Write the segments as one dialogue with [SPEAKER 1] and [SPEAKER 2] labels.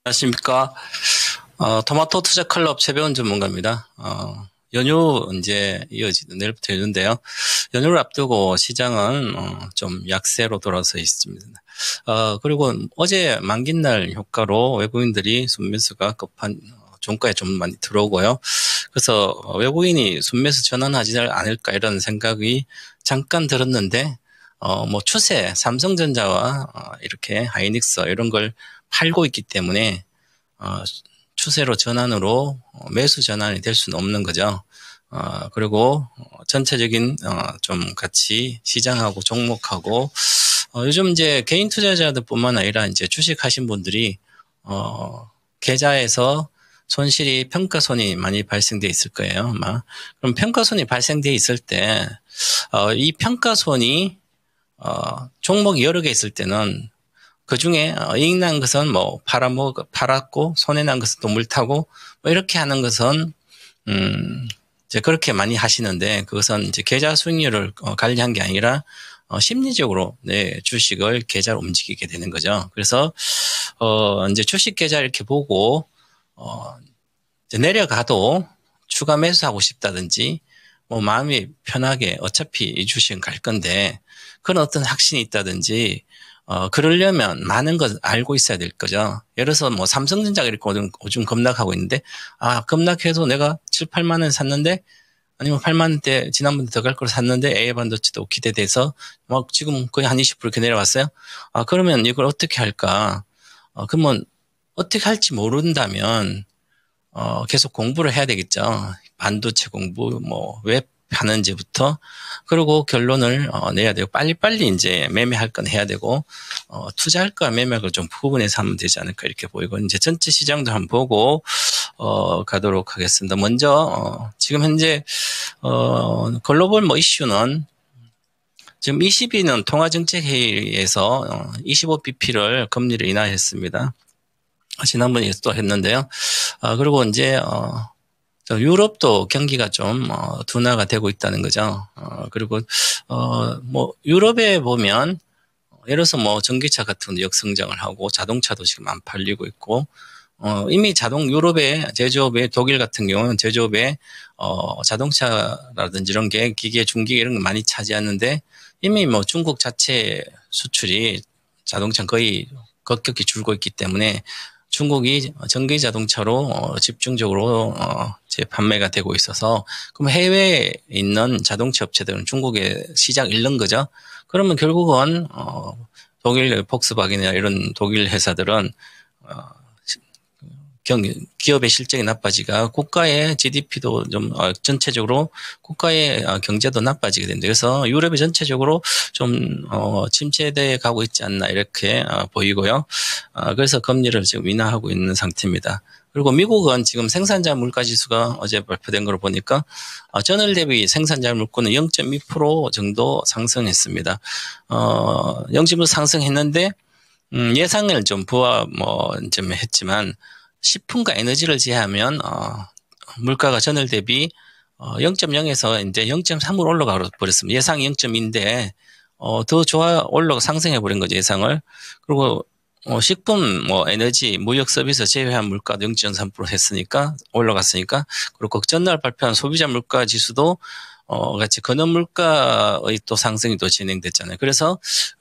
[SPEAKER 1] 안녕하십니까. 토마토 투자 클럽 최배운 전문가입니다. 연휴 이제 이어지는 내일부터 연휴인데요. 연휴를 앞두고 시장은 좀 약세로 돌아서 있습니다. 그리고 어제 만기날 효과로 외국인들이 순매수가 급한 종가에 좀 많이 들어오고요. 그래서 외국인이 순매수 전환하지 않을까 이런 생각이 잠깐 들었는데 뭐 추세 삼성전자와 이렇게 하이닉스 이런 걸 팔고 있기 때문에 추세로 전환으로 매수 전환이 될 수는 없는 거죠. 그리고 전체적인 좀 같이 시장하고 종목하고 요즘 이제 개인 투자자들뿐만 아니라 이제 주식 하신 분들이 계좌에서 손실이 평가손이 많이 발생돼 있을 거예요, 아마. 그럼 평가손이 발생돼 있을 때 이 평가손이 종목이 여러 개 있을 때는 그 중에 이익 난 것은 뭐 팔았고 손해 난 것은 또 물 타고 뭐 이렇게 하는 것은 이제 그렇게 많이 하시는데 그것은 이제 계좌 수익률을 관리한 게 아니라 심리적으로 내 주식을 계좌로 움직이게 되는 거죠. 그래서 이제 주식 계좌 이렇게 보고 이제 내려가도 추가 매수하고 싶다든지 뭐 마음이 편하게 어차피 이 주식은 갈 건데 그런 어떤 확신이 있다든지 그러려면 많은 걸 알고 있어야 될 거죠. 예를 들어서 뭐 삼성전자가 이렇게 요즘 급락하고 있는데, 급락해서 내가 7, 8만 원 샀는데, 아니면 8만 원대 지난번에 더 갈 걸 샀는데 AI 반도체도 기대돼서 막 지금 거의 한 20% 이렇게 내려왔어요. 그러면 이걸 어떻게 할까? 그러면 어떻게 할지 모른다면 계속 공부를 해야 되겠죠. 반도체 공부, 뭐, 왜 하는지부터, 그리고 결론을 내야 되고, 빨리빨리 이제 매매할 건 해야 되고, 투자할 거와 매매할 걸 좀 구분해서 하면 되지 않을까 이렇게 보이고, 이제 전체 시장도 한번 보고, 가도록 하겠습니다. 먼저, 지금 현재, 글로벌 뭐 이슈는 지금 22년 통화정책회의에서 25bp를 금리를 인하했습니다. 지난번에 또 했는데요. 그리고 이제, 유럽도 경기가 좀, 둔화가 되고 있다는 거죠. 그리고, 뭐, 유럽에 보면, 예를 들어서 뭐, 전기차 같은 역성장을 하고, 자동차도 지금 안 팔리고 있고, 이미 유럽의 제조업의 독일 같은 경우는 제조업에, 자동차라든지 이런 게 기계, 중기계 이런 거 많이 차지하는데, 이미 뭐 중국 자체 수출이 자동차 거의 급격히 줄고 있기 때문에 중국이 전기 자동차로 집중적으로 재판매가 되고 있어서 그럼 해외에 있는 자동차 업체들은 중국에 시장 잃는 거죠. 그러면 결국은 독일 폭스바겐이나 이런 독일 회사들은 기업의 실적이 나빠지가 국가의 GDP도 좀 전체적으로 국가의 경제도 나빠지게 된다. 그래서 유럽이 전체적으로 좀 침체돼 가고 있지 않나 이렇게 보이고요. 그래서 금리를 지금 인하하고 있는 상태입니다. 그리고 미국은 지금 생산자 물가 지수가 어제 발표된 걸 보니까 전월 대비 생산자 물가는 0.2% 정도 상승했습니다. 0.2% 상승했는데 예상을 좀 좀 했지만 식품과 에너지를 제외하면 물가가 전월 대비 0.0에서 이제 0.3으로 올라가 버렸습니다. 예상이 0.2인데 더 올라가 상승해 버린 거죠, 예상을. 그리고 식품, 뭐 에너지, 무역 서비스 제외한 물가도 0.3% 했으니까 올라갔으니까 그리고 전날 발표한 소비자 물가 지수도 같이 근원 물가의 또 상승이 또 진행됐잖아요. 그래서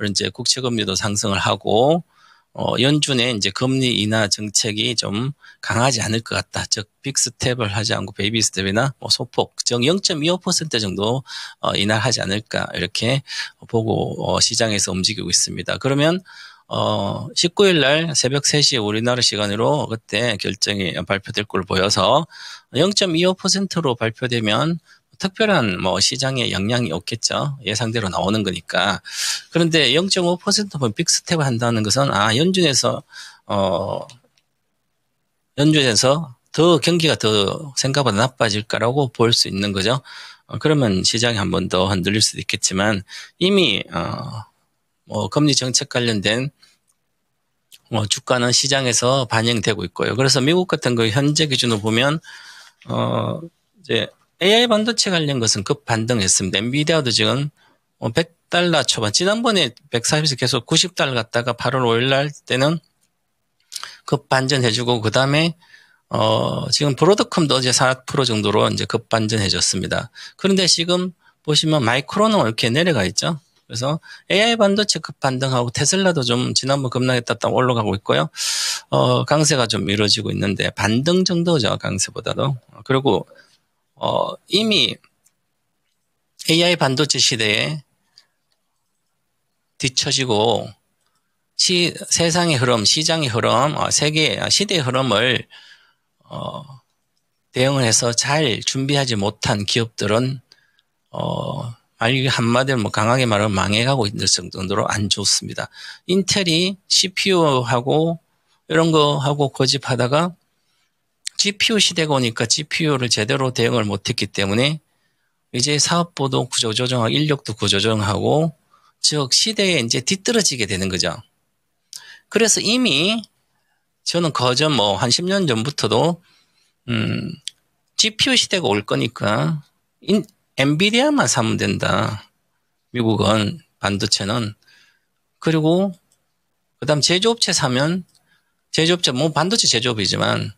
[SPEAKER 1] 이제 국채 금리도 상승을 하고 연준의 이제 금리 인하 정책이 좀 강하지 않을 것 같다. 즉, 빅스텝을 하지 않고 베이비 스텝이나 뭐 소폭, 즉 0.25% 정도 인하를 하지 않을까 이렇게 보고 시장에서 움직이고 있습니다. 그러면 19일 날 새벽 3시에 우리나라 시간으로 그때 결정이 발표될 걸로 보여서 0.25%로 발표되면 특별한 뭐 시장에 영향이 없겠죠. 예상대로 나오는 거니까. 그런데 0.5%면 빅스텝을 한다는 것은 연준에서 더 경기가 더 생각보다 나빠질까라고 볼 수 있는 거죠. 그러면 시장이 한 번 더 흔들릴 수도 있겠지만 이미 뭐 금리 정책 관련된 주가는 시장에서 반영되고 있고요. 그래서 미국 같은 거 현재 기준으로 보면 이제 AI 반도체 관련 것은 급반등했습니다. 엔비디아도 지금 $100 초반, 지난번에 140에서 계속 $90 갔다가 8월 5일 날 때는 급반전해주고, 그 다음에, 지금 브로드컴도 이제 4% 정도로 이제 급반전해줬습니다. 그런데 지금 보시면 마이크론은 이렇게 내려가 있죠. 그래서 AI 반도체 급반등하고 테슬라도 좀 지난번 급락했다 올라가고 있고요. 강세가 좀 이루어지고 있는데 반등 정도죠, 강세보다도. 그리고, 이미 AI 반도체 시대에 뒤처지고 세상의 흐름, 시장의 흐름, 세계 시대의 흐름을 대응을 해서 잘 준비하지 못한 기업들은 한마디로 뭐 강하게 말하면 망해가고 있는 정도로 안 좋습니다. 인텔이 CPU하고 이런 거 하고 고집하다가 GPU 시대가 오니까 GPU를 제대로 대응을 못했기 때문에 이제 사업부도 구조조정하고 인력도 구조조정하고 즉 시대에 이제 뒤떨어지게 되는 거죠. 그래서 이미 저는 거전 뭐 한 10년 전부터도 GPU 시대가 올 거니까 엔비디아만 사면 된다. 미국은 반도체는. 그리고 그다음 제조업체 사면 제조업체 뭐 반도체 제조업이지만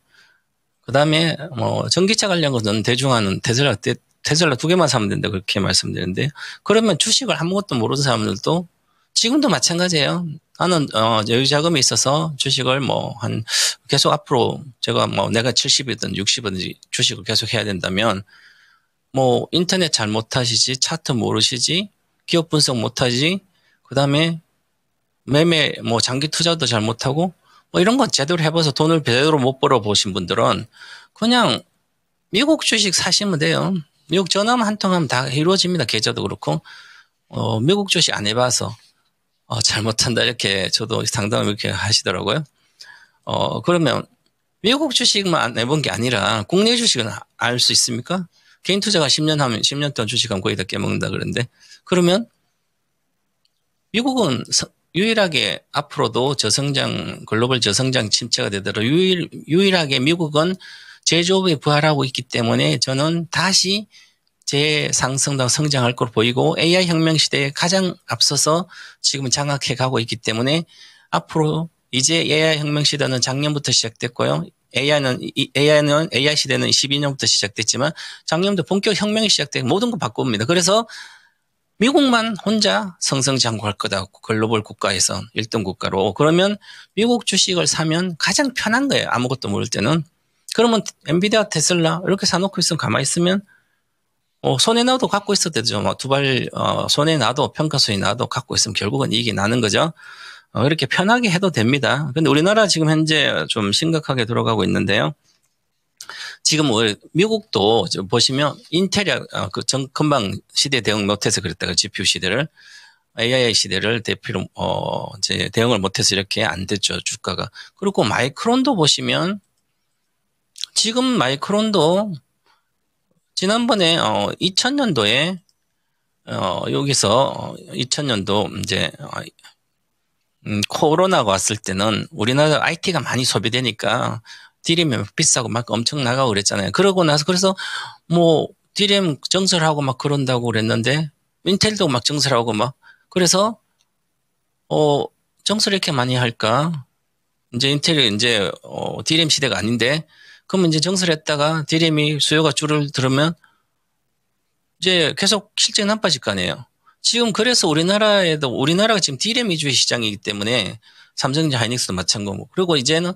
[SPEAKER 1] 그다음에 뭐 전기차 관련 것은 대중화는 테슬라 2개만 사면 된다 그렇게 말씀드리는데 그러면 주식을 아무것도 모르는 사람들도 지금도 마찬가지예요. 나는 여유 자금이 있어서 주식을 뭐 계속 앞으로 제가 뭐 내가 70이든 60이든 주식을 계속 해야 된다면 뭐 인터넷 잘 못하시지, 차트 모르시지, 기업 분석 못하지, 그다음에 매매 뭐 장기 투자도 잘 못하고 뭐 이런 건 제대로 해봐서 돈을 제대로 못 벌어 보신 분들은 그냥 미국 주식 사시면 돼요. 미국 전화만 한 통 하면 다 이루어집니다. 계좌도 그렇고 미국 주식 안 해봐서 잘못한다 이렇게 저도 상담을 이렇게 하시더라고요. 그러면 미국 주식만 안 해본 게 아니라 국내 주식은 알 수 있습니까? 개인 투자가 10년 하면 10년 동안 주식하면 거의 다 깨먹는다 그러는데 그러면 미국은 유일하게 앞으로도 글로벌 저성장 침체가 되더라도 유일하게 미국은 제조업이 부활하고 있기 때문에 저는 다시 재상승당 성장할 걸로 보이고 AI 혁명 시대에 가장 앞서서 지금 장악해 가고 있기 때문에 앞으로 이제 AI 혁명 시대는 작년부터 시작됐고요. AI 시대는 12년부터 시작됐지만 작년부터 본격 혁명이 시작되고 모든 거 바꿉니다. 그래서 미국만 혼자 승승장구할 거다. 글로벌 국가에서 1등 국가로. 그러면 미국 주식을 사면 가장 편한 거예요. 아무것도 모를 때는. 그러면 엔비디아, 테슬라 이렇게 사놓고 있으면 가만히 있으면 손에 놔도 갖고 있어도 되죠. 손에 놔도 평가손이 놔도 갖고 있으면 결국은 이익이 나는 거죠. 이렇게 편하게 해도 됩니다. 근데 우리나라 지금 현재 좀 심각하게 들어가고 있는데요. 지금 미국도 보시면 인텔이 금방 시대 대응 못해서 그랬다가 GPU 시대를 AI 시대를 대표로 이제 대응을 못해서 이렇게 안 됐죠 주가가. 그리고 마이크론도 보시면 지금 마이크론도 지난번에 2000년도에 여기서 2000년도 이제 코로나가 왔을 때는 우리나라 IT가 많이 소비되니까 D램이 비싸고 막 엄청 나가고 그랬잖아요. 그러고 나서 그래서 뭐 D램 정설하고 막 그런다고 그랬는데 인텔도 막 정설하고 막 그래서 정설 이렇게 많이 할까? 이제 인텔이 이제 D램 시대가 아닌데 그러면 이제 정설했다가 D램이 수요가 줄어들면 이제 계속 실적이 나빠질 거 아니에요. 지금 그래서 우리나라가 지금 D램 위주의 시장이기 때문에 삼성전자 하이닉스도 마찬가지고 그리고 이제는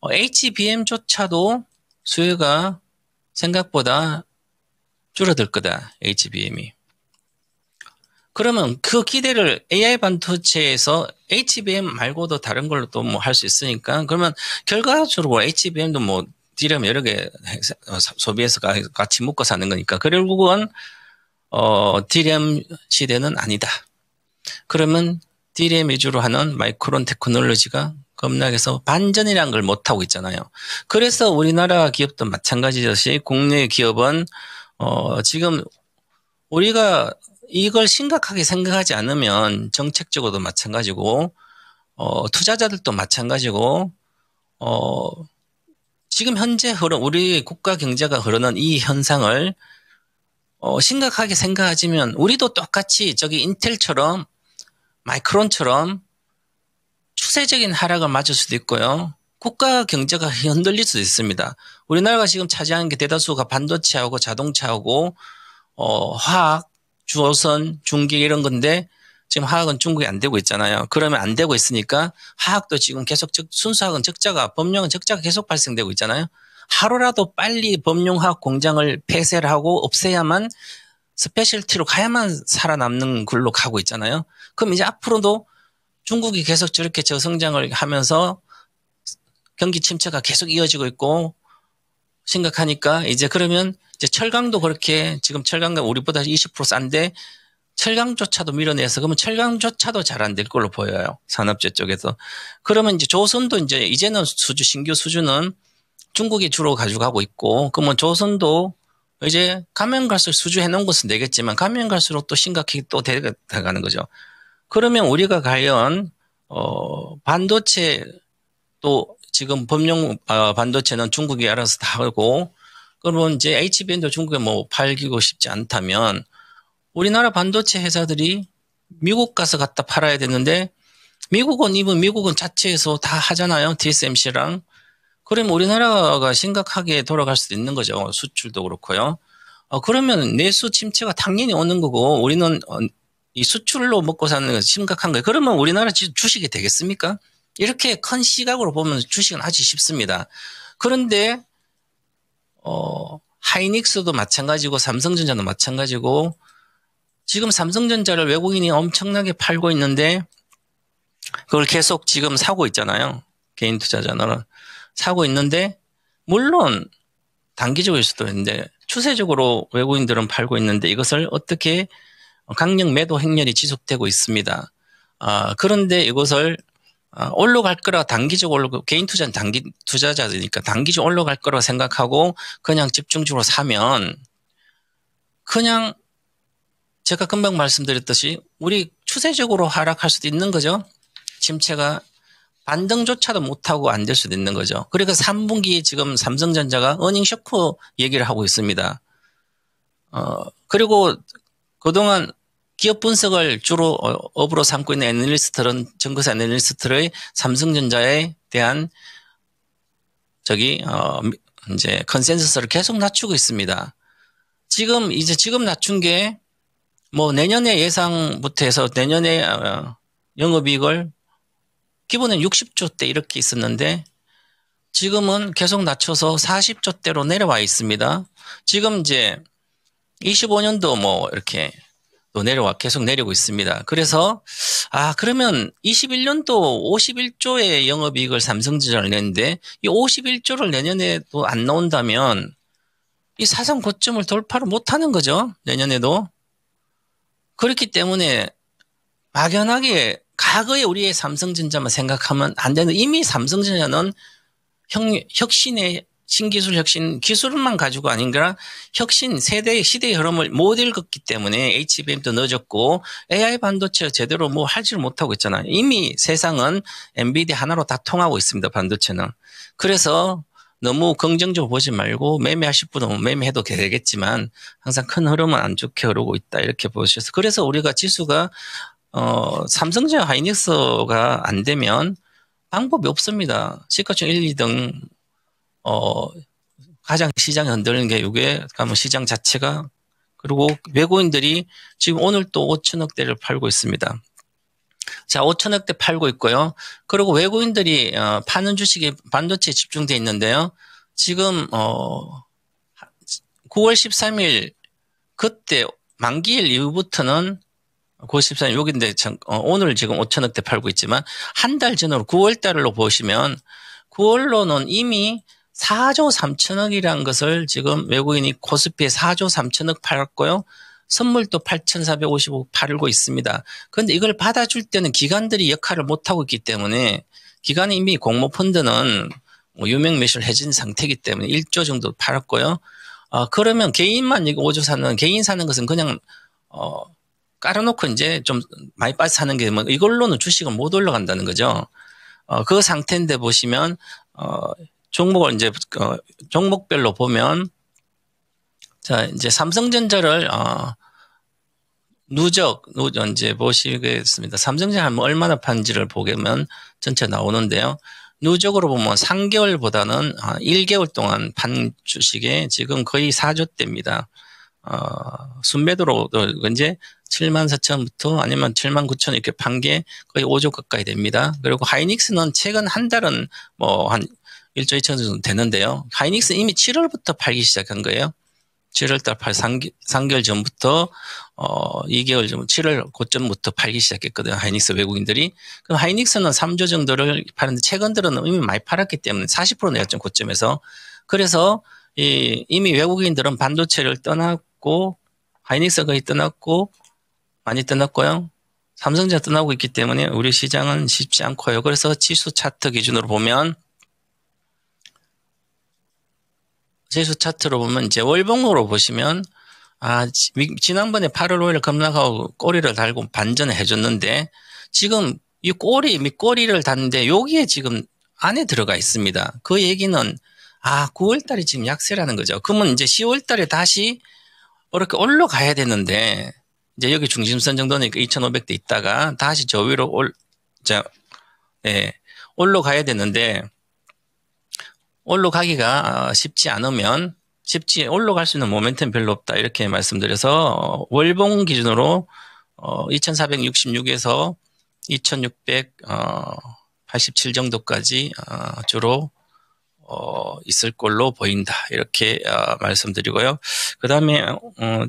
[SPEAKER 1] HBM조차도 수요가 생각보다 줄어들 거다. HBM이. 그러면 그 기대를 AI 반도체에서 HBM 말고도 다른 걸로 또 뭐 할 수 있으니까 그러면 결과적으로 HBM도 뭐 D램 여러 개 소비해서 같이 묶어 사는 거니까 결국은 D램 시대는 아니다. 그러면 D램 위주로 하는 마이크론 테크놀로지가 급락해서 반전이라는 걸 못하고 있잖아요. 그래서 우리나라 기업도 마찬가지듯이 국내 기업은 지금 우리가 이걸 심각하게 생각하지 않으면 정책적으로도 마찬가지고 투자자들도 마찬가지고 지금 현재 우리 국가 경제가 흐르는 이 현상을 심각하게 생각하지만 우리도 똑같이 저기 인텔처럼 마이크론처럼 추세적인 하락을 맞을 수도 있고요. 국가 경제가 흔들릴 수도 있습니다. 우리나라가 지금 차지하는 게 대다수가 반도체하고 자동차하고 화학, 주호선, 중기 이런 건데 지금 화학은 중국이 안 되고 있잖아요. 그러면 안 되고 있으니까 화학도 지금 계속 순수화학은 적자가 범용은 적자가 계속 발생되고 있잖아요. 하루라도 빨리 범용화학 공장을 폐쇄를 하고 없애야만 스페셜티로 가야만 살아남는 걸로 가고 있잖아요. 그럼 이제 앞으로도 중국이 계속 저렇게 저성장을 하면서 경기 침체가 계속 이어지고 있고 심각하니까 이제 그러면 이제 철강도 그렇게 지금 철강가 우리보다 20% 싼데 철강조차도 밀어내서 그러면 철강조차도 잘 안 될 걸로 보여요. 산업재 쪽에서. 그러면 이제 조선도 이제는 신규 수주는 중국이 주로 가져가고 있고 그러면 조선도 이제 가면 갈수록 수주해 놓은 것은 되겠지만 가면 갈수록 또 심각하게 또 돼가는 거죠. 그러면 우리가 과연 반도체 또 지금 범용 반도체는 중국이 알아서 다 하고 그러면 이제 HBM도 중국에 뭐 팔기고 싶지 않다면 우리나라 반도체 회사들이 미국 가서 갖다 팔아야 되는데 미국은 자체에서 다 하잖아요. TSMC랑. 그러면 우리나라가 심각하게 돌아갈 수도 있는 거죠. 수출도 그렇고요. 그러면 내수 침체가 당연히 오는 거고 우리는 이 수출로 먹고 사는 건 심각한 거예요. 그러면 우리나라 주식이 되겠습니까? 이렇게 큰 시각으로 보면 주식은 아주 쉽습니다. 그런데 하이닉스도 마찬가지고 삼성전자도 마찬가지고 지금 삼성전자를 외국인이 엄청나게 팔고 있는데 그걸 계속 지금 사고 있잖아요. 개인 투자자는 사고 있는데 물론 단기적일 수도 있는데 추세적으로 외국인들은 팔고 있는데 이것을 어떻게 강력 매도 행렬이 지속되고 있습니다. 그런데 이것을 올라갈 거라 단기적으로 개인 투자는 단기 투자자들이니까 단기적으로 올라갈 거라고 생각하고 그냥 집중적으로 사면 그냥 제가 금방 말씀드렸듯이 우리 추세적으로 하락할 수도 있는 거죠. 침체가 반등조차도 못하고 안 될 수도 있는 거죠. 그러니까 3분기에 지금 삼성전자가 어닝 쇼크 얘기를 하고 있습니다. 그리고 그동안 기업 분석을 주로 업으로 삼고 있는 애널리스트들은 정거사 애널리스트의 삼성전자에 대한 이제 컨센서스를 계속 낮추고 있습니다. 지금 낮춘 게 뭐 내년에 예상부터 해서 내년에 영업이익을 기본은 60조대 이렇게 있었는데 지금은 계속 낮춰서 40조대로 내려와 있습니다. 지금 이제 25년도 뭐 이렇게 또 계속 내리고 있습니다. 그래서 그러면 21년도 51조의 영업이익을 삼성전자를 냈는데 이 51조를 내년에도 안 나온다면 이 사상 고점을 돌파를 못하는 거죠. 내년에도. 그렇기 때문에 막연하게 과거에 우리의 삼성전자만 생각하면 안 되는 이미 삼성전자는 혁신의 신기술 혁신 기술만 가지고 아닌가 혁신 시대의 흐름을 못 읽었기 때문에 HBM도 늦었고 AI 반도체가 제대로 뭐 하지를 못하고 있잖아요. 이미 세상은 엔비디아 하나로 다 통하고 있습니다. 반도체는. 그래서 너무 긍정적으로 보지 말고 매매하실 분은 매매해도 되겠지만 항상 큰 흐름은 안 좋게 흐르고 있다 이렇게 보셔서 그래서 우리가 지수가 삼성전자 하이닉스가 안 되면 방법이 없습니다. 시가총 1, 2등 가장 시장이 흔들리는 게 이게 가면 시장 자체가 그리고 외국인들이 지금 오늘 또 5천억대를 팔고 있습니다. 자, 5천억대 팔고 있고요. 그리고 외국인들이 파는 주식이 반도체에 집중돼 있는데요. 지금 9월 13일 그때 만기일 이후부터는 9월 13일 여기인데 오늘 지금 5천억대 팔고 있지만 한 달 전으로 9월 달로 보시면 9월로는 이미 4조 3천억이라는 것을 지금 외국인이 코스피에 4조 3천억 팔았고요. 선물도 8,455 팔고 있습니다. 그런데 이걸 받아줄 때는 기관들이 역할을 못하고 있기 때문에 기관이 이미 공모펀드는 유명 매수를 해진 상태이기 때문에 1조 정도 팔았고요. 그러면 개인만 이거 5조 사는 개인 사는 것은 그냥 깔아놓고 이제 좀 많이 빠져 사는 게 뭐 이걸로는 주식은 못 올라간다는 거죠. 그 상태인데 보시면 종목을 이제 종목별로 보면 자 이제 삼성전자를 누적 이제 보시겠습니다. 삼성전자 얼마나 판지를 보면 전체 나오는데요. 누적으로 보면 3개월보다는 1개월 동안 판 주식에 지금 거의 4조대입니다. 순매도로 이제 74,000부터 아니면 79,000 이렇게 판 게 거의 5조 가까이 됩니다. 그리고 하이닉스는 최근 한 달은 뭐 한 1조 2천 정도 되는데요. 하이닉스 이미 7월부터 팔기 시작한 거예요. 7월달 3개월 전부터 2개월 전 7월 고점부터 팔기 시작했거든요. 하이닉스 외국인들이. 그럼 하이닉스는 3조 정도를 파는데 최근 들은 이미 많이 팔았기 때문에 40% 내렸죠. 고점에서. 그래서 이미 외국인들은 반도체를 떠났고 하이닉스가 거의 떠났고 많이 떠났고요. 삼성전자 떠나고 있기 때문에 우리 시장은 쉽지 않고요. 그래서 지수 차트 기준으로 보면 지수 차트로 보면 이제 월봉으로 보시면 지난번에 8월 5일 급락하고 꼬리를 달고 반전을 해줬는데 지금 이 꼬리를 닿는데 여기에 지금 안에 들어가 있습니다. 그 얘기는 9월 달에 지금 약세라는 거죠. 그러면 이제 10월 달에 다시 이렇게 올라가야 되는데 이제 여기 중심선 정도니까 2,500대 있다가 다시 저 위로 올라가야 되는데 올라가기가 쉽지 않으면 올라갈 수 있는 모멘텀 별로 없다 이렇게 말씀드려서 월봉 기준으로 2,466에서 2,687 정도까지 주로 있을 걸로 보인다 이렇게 말씀드리고요. 그 다음에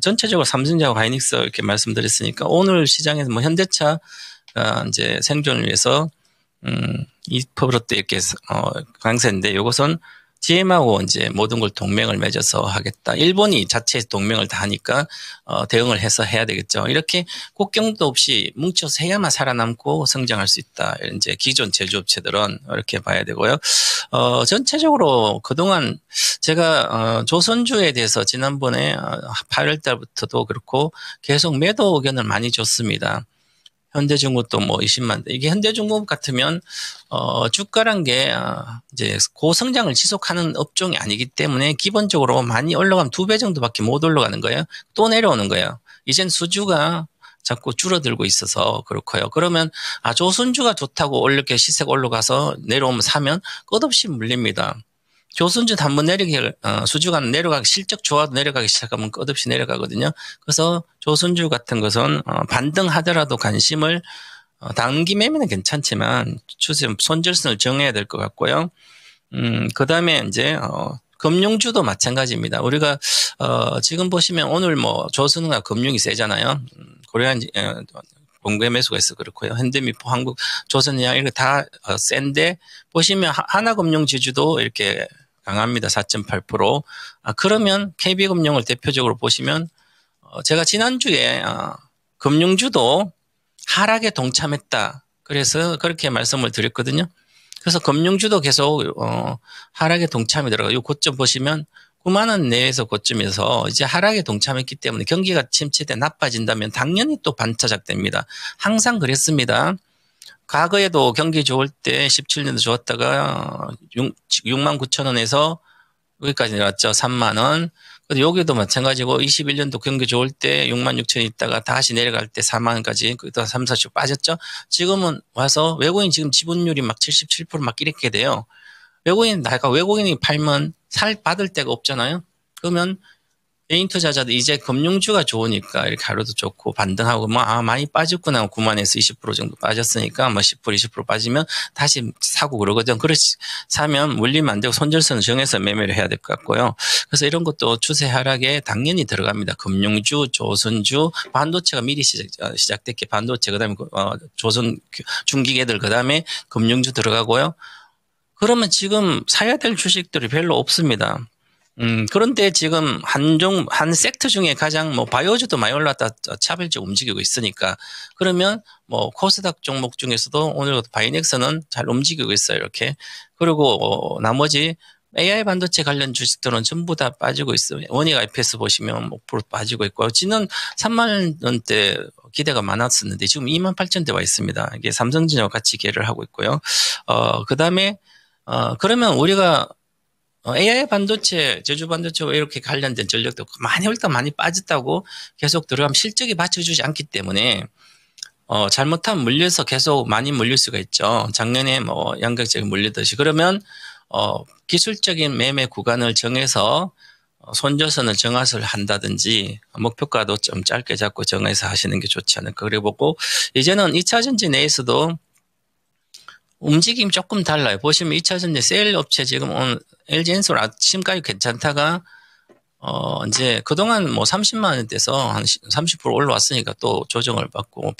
[SPEAKER 1] 전체적으로 삼성전자와 하이닉스 이렇게 말씀드렸으니까 오늘 시장에서 뭐 현대차 이제 생존을 위해서 2% 이렇게 강세인데 이것은 GM하고 이제 모든 걸 동맹을 맺어서 하겠다. 일본이 자체 동맹을 다 하니까 대응을 해서 해야 되겠죠. 이렇게 국경도 없이 뭉쳐서 해야만 살아남고 성장할 수 있다. 이제 기존 제조업체들은 이렇게 봐야 되고요. 전체적으로 그동안 제가 조선주에 대해서 지난번에 8월 달부터도 그렇고 계속 매도 의견을 많이 줬습니다. 현대중공업도 뭐 20만 대. 이게 현대중공업 같으면 주가란 게 이제 고성장을 지속하는 업종이 아니기 때문에 기본적으로 많이 올라가면 2배 정도밖에 못 올라가는 거예요. 또 내려오는 거예요. 이젠 수주가 자꾸 줄어들고 있어서 그렇고요. 그러면 조선주가 좋다고 이렇게 시세가 올라가서 내려오면 사면 끝없이 물립니다. 조선주 한번 수주가 내려가기 실적 좋아도 내려가기 시작하면 끝없이 내려가거든요. 그래서 조선주 같은 것은 반등하더라도 관심을 단기 매매는 괜찮지만 추세 손절선을 정해야 될 것 같고요. 그 다음에 이제 금융주도 마찬가지입니다. 우리가 지금 보시면 오늘 뭐 조선은행 금융이 세잖아요. 고려한 공개 매수가 있어 그렇고요. 현대미포, 한국, 조선해양 이렇게 다 센데 보시면 하나금융 지주도 이렇게 강합니다. 4.8%. 그러면 KB금융을 대표적으로 보시면 제가 지난주에 금융주도 하락에 동참했다. 그래서 그렇게 말씀을 드렸거든요. 그래서 금융주도 계속 하락에 동참이 들어가요. 이 고점 보시면 9만 원 내에서 고점에서 이제 하락에 동참했기 때문에 경기가 침체돼 나빠진다면 당연히 또 반타작됩니다. 항상 그랬습니다. 과거에도 경기 좋을 때 17년도 좋았다가 6만 9천 원에서 여기까지 내려왔죠. 3만 원. 여기도 마찬가지고 21년도 경기 좋을 때 6만 6천 원 있다가 다시 내려갈 때 4만 원까지 또 3, 4씩 빠졌죠. 지금은 와서 외국인 지금 지분율이 막 77% 이렇게 돼요. 외국인이 팔면 살 받을 데가 없잖아요. 그러면 개인 투자자도 이제 금융주가 좋으니까 이렇게 하루도 좋고 반등하고 많이 빠졌구나. 9만에서 20% 정도 빠졌으니까 10% 20% 빠지면 다시 사고 그러거든. 그렇지 사면 물리면 안 되고 손절선을 정해서 매매를 해야 될 것 같고요. 그래서 이런 것도 추세 하락에 당연히 들어갑니다. 금융주, 조선주, 반도체가 미리 시작됐기 반도체 그다음에 조선 중기계들 그다음에 금융주 들어가고요. 그러면 지금 사야 될 주식들이 별로 없습니다. 그런데 지금 한 섹터 중에 가장 바이오주도 많이 올랐다 차별적 움직이고 있으니까 그러면 코스닥 종목 중에서도 오늘 바이넥스는 잘 움직이고 있어요. 이렇게. 그리고 나머지 AI 반도체 관련 주식들은 전부 다 빠지고 있어요. 원익 IPS 보시면 5% 빠지고 있고 지는 3만 원대 기대가 많았었는데 지금 2만 8천 대 와 있습니다. 이게 삼성전자와 같이 계를 하고 있고요. 그다음에 그러면 우리가 AI 반도체, 제주 반도체와 이렇게 관련된 전력도 많이 빠졌다고 계속 들어가면 실적이 받쳐주지 않기 때문에 잘못하면 물려서 계속 많이 물릴 수가 있죠. 작년에 뭐 양극재가 물리듯이. 그러면 기술적인 매매 구간을 정해서 손절선을 정하을 한다든지 목표가도 좀 짧게 잡고 정해서 하시는 게 좋지 않을까 그래 보고, 이제는 2차전지 내에서도 움직임이 조금 달라요. 보시면 2차전지 세일 업체 지금 오늘 LG엔솔 아침까지 괜찮다가 이제 그동안 뭐 30만 원대에서 한 30% 올라왔으니까 또 조정을 받고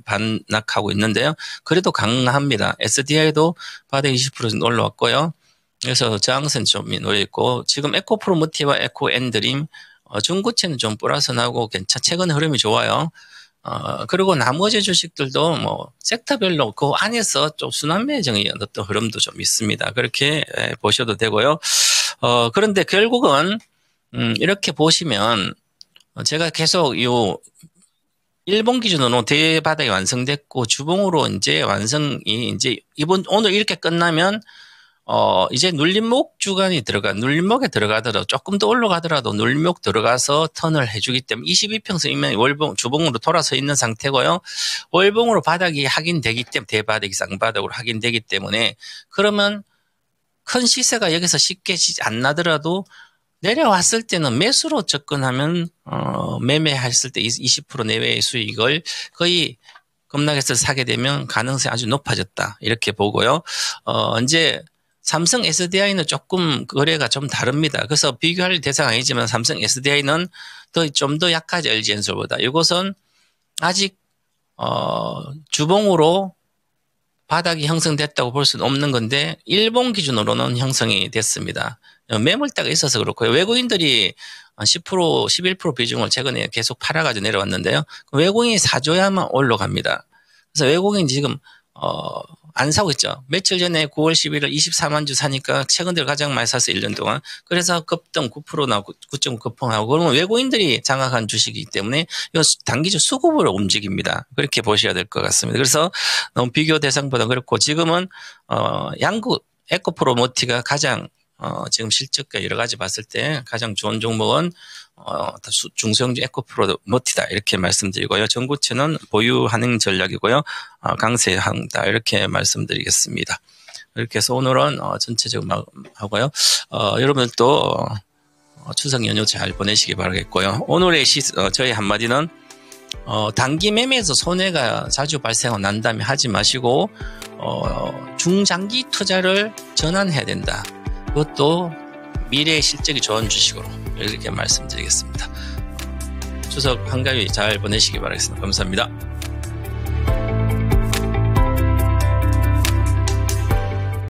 [SPEAKER 1] 반락하고 있는데요. 그래도 강합니다. SDI도 바닥 20% 정도 올라왔고요. 그래서 저항선 좀 놓여있고, 지금 에코프로모티와 에코엔드림, 중고체는 좀 플러스 나고 최근 흐름이 좋아요. 그리고 나머지 주식들도 뭐 섹터별로 그 안에서 좀 순환매정의 어떤 흐름도 좀 있습니다. 그렇게 보셔도 되고요. 그런데 결국은 이렇게 보시면 제가 계속 요 일본 기준으로 대바닥이 완성됐고 주봉으로 이제 완성이 이제 오늘 이렇게 끝나면 이제 눌림목 주간이 눌림목에 들어가더라도 조금 더 올라가더라도 눌림목 들어가서 턴을 해주기 때문에 22평선이면 월봉, 주봉으로 돌아서 있는 상태고요. 월봉으로 바닥이 확인되기 때문에 대바닥이 쌍바닥으로 확인되기 때문에, 그러면 큰 시세가 여기서 쉽게 안 나더라도 내려왔을 때는 매수로 접근하면 매매했을 때 20% 내외의 수익을 거의 급락해서 사게 되면 가능성이 아주 높아졌다 이렇게 보고요. 이제 삼성 SDI는 조금 거래가 좀 다릅니다. 그래서 비교할 대상 아니지만 삼성 SDI는 좀 더 약하죠. LG엔솔보다. 이것은 아직 주봉으로 바닥이 형성됐다고 볼 수는 없는 건데 일본 기준으로는 형성이 됐습니다. 매물대가 있어서 그렇고요. 외국인들이 10%, 11% 비중을 최근에 계속 팔아가지고 내려왔는데요. 외국인이 사줘야만 올라갑니다. 그래서 외국인이 지금 안 사고 있죠. 며칠 전에 9월 11일 24만 주 사니까 최근 들어 가장 많이 사서 1년 동안. 그래서 급등 9%나 9.9 급등하고, 그러면 외국인들이 장악한 주식이기 때문에 이거 단기적 수급으로 움직입니다. 그렇게 보셔야 될 것 같습니다. 그래서 너무 비교 대상보다 그렇고, 지금은 양국 에코프로모티가 가장 지금 실적과 여러 가지 봤을 때 가장 좋은 종목은 중소형주 에코프로모티다 이렇게 말씀드리고요. 전고체는 보유하는 전략이고요. 강세한다 이렇게 말씀드리겠습니다. 이렇게 해서 오늘은 전체적으로 하고요. 여러분들도 추석 연휴 잘 보내시기 바라겠고요. 오늘의 저희 한마디는 단기 매매에서 손해가 자주 발생한다면 하지 마시고 중장기 투자를 전환해야 된다. 그것도 미래의 실적이 좋은 주식으로 이렇게 말씀드리겠습니다. 추석 한가위 잘 보내시기 바라겠습니다. 감사합니다.